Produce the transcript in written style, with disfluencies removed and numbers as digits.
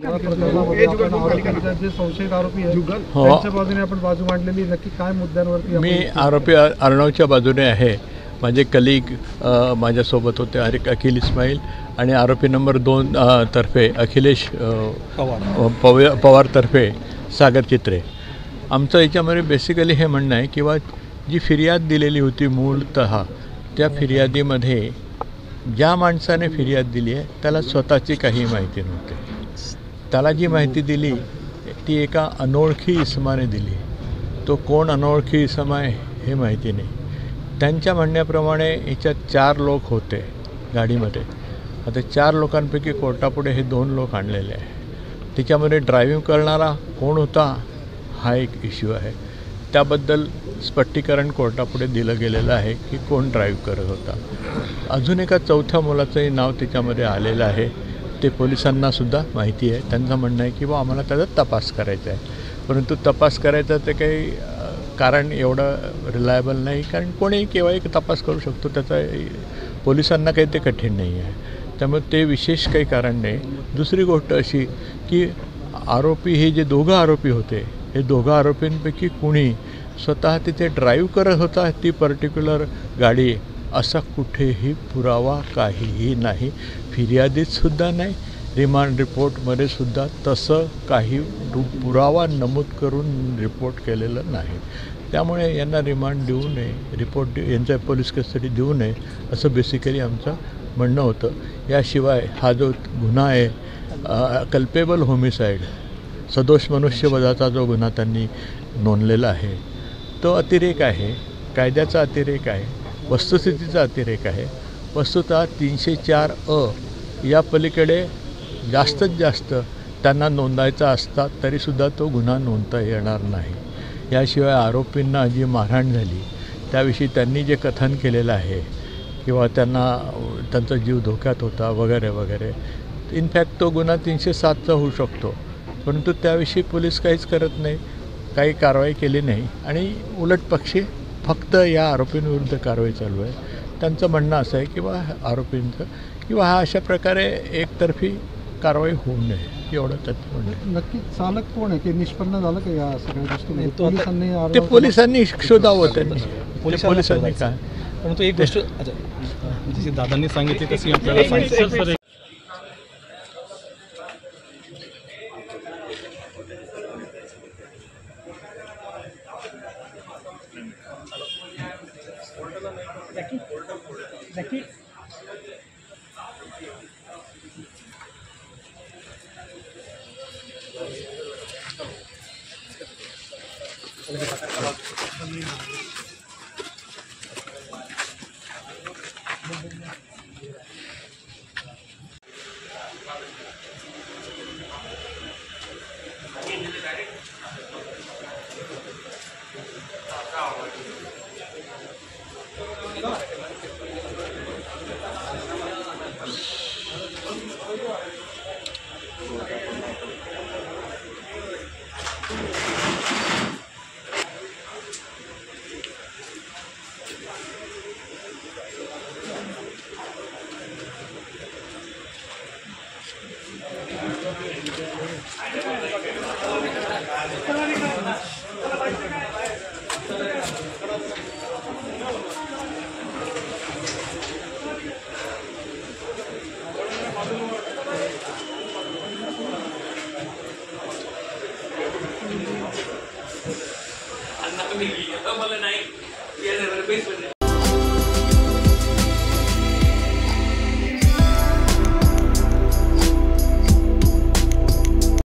जे संशयित आरोपी आहेत त्यांच्या बाजूने आपण बाजू मांडलेली, नक्की काय मुद्द्यांवरती? मी आरोपी अर्णवच्या बाजूने आहे. माझे कलीग माझ्यासोबत होते, अखिल इस्माईल आणि आरोपी नंबर 2 तर्फे अखिलेश पवारतर्फे सागर चित्रे. आमचं याच्यामध्ये बेसिकली हे म्हणणं आहे किंवा जी फिर्याद दिलेली होती मूळतः, त्या फिर्यादीमध्ये ज्या माणसाने फिर्याद दिली आहे त्याला स्वतःची काही माहिती नव्हती. त्याला जी माहिती दिली ती एका अनोळखी इसमाने दिली. तो कोण अनोळखी इसम आहे हे माहिती नाही. त्यांच्या म्हणण्याप्रमाणे याच्यात 4 लोक होते गाडीमध्ये. आता 4 लोकांपैकी कोर्टापुढे हे 2 लोक आणलेले आहे. त्याच्यामध्ये ड्रायव्हिंग करणारा कोण होता हा एक इश्यू आहे. त्याबद्दल स्पष्टीकरण कोर्टापुढे दिलं गेलेलं आहे की कोण ड्राईव्ह करत होता. अजून एका 4थ्या मुलाचंही नाव त्याच्यामध्ये आलेलं आहे. ते पोलिसांनासुद्धा माहिती आहे. त्यांचं म्हणणं आहे की आम्हाला त्याचा तपास करायचा आहे, परंतु तपास करायचा ते काही कारण एवढं रिलायबल नाही, कारण कोणीही केव्हाही तपास करू शकतो. त्याचा पोलिसांना काही ते कठीण नाही आहे. त्यामुळे ते विशेष काही कारण नाही. दुसरी गोष्ट अशी की आरोपी हे जे 2 आरोपी होते, हे 2 आरोपींपैकी कुणी स्वतः तिथे ड्राईव्ह करत होता ती पर्टिक्युलर गाडी असा कुठेही पुरावा काहीही नाही. फिर्यादीतसुद्धा नाही, रिमांड रिपोर्टमध्ये सुद्धा तसं काही पुरावा नमूद करून रिपोर्ट केलेलं नाही. त्यामुळे यांना रिमांड देऊ नये, रिपोर्ट यांच्या पोलीस कस्टडी देऊ नये असं बेसिकली आमचं म्हणणं होतं. याशिवाय हा जो गुन्हा आहे कल्पेबल होमिसाईड, सदोष मनुष्यवधाचा जो गुन्हा त्यांनी नोंदलेला आहे तो अतिरेक आहे, कायद्याचा अतिरेक आहे, वस्तुस्थितीचा अतिरेक आहे. वस्तुतः 304A या पलीकडे जास्तीत जास्त त्यांना नोंदायचा असता तरीसुद्धा तो गुन्हा नोंदता येणार नाही. याशिवाय आरोपींना जी मारहाण झाली त्याविषयी त्यांनी जे कथन केलेलं आहे किंवा त्यांचा जीव धोक्यात होता वगैरे वगैरे, इनफॅक्ट तो गुन्हा 307चा होऊ शकतो, परंतु त्याविषयी पोलीस काहीच करत नाही, काही कारवाई केली नाही आणि उलटपक्षी फक्त या आरोपींविरुद्ध कारवाई चालू आहे. त्यांचं म्हणणं असं आहे किंवा आरोपींचं किंवा हा अशा प्रकारे एकतर्फी कारवाई होऊ नये एवढं त्याचं म्हणणं. नक्की चालक कोण आहे की निष्पन्न झालं का या सगळ्या गोष्टी? ते पोलिसांनी शोधावं त्यांनी. पोलिसांनी काय, परंतु एक गोष्ट जशी दादांनी सांगितली तशी आपल्याला सांगितलं. मला नाही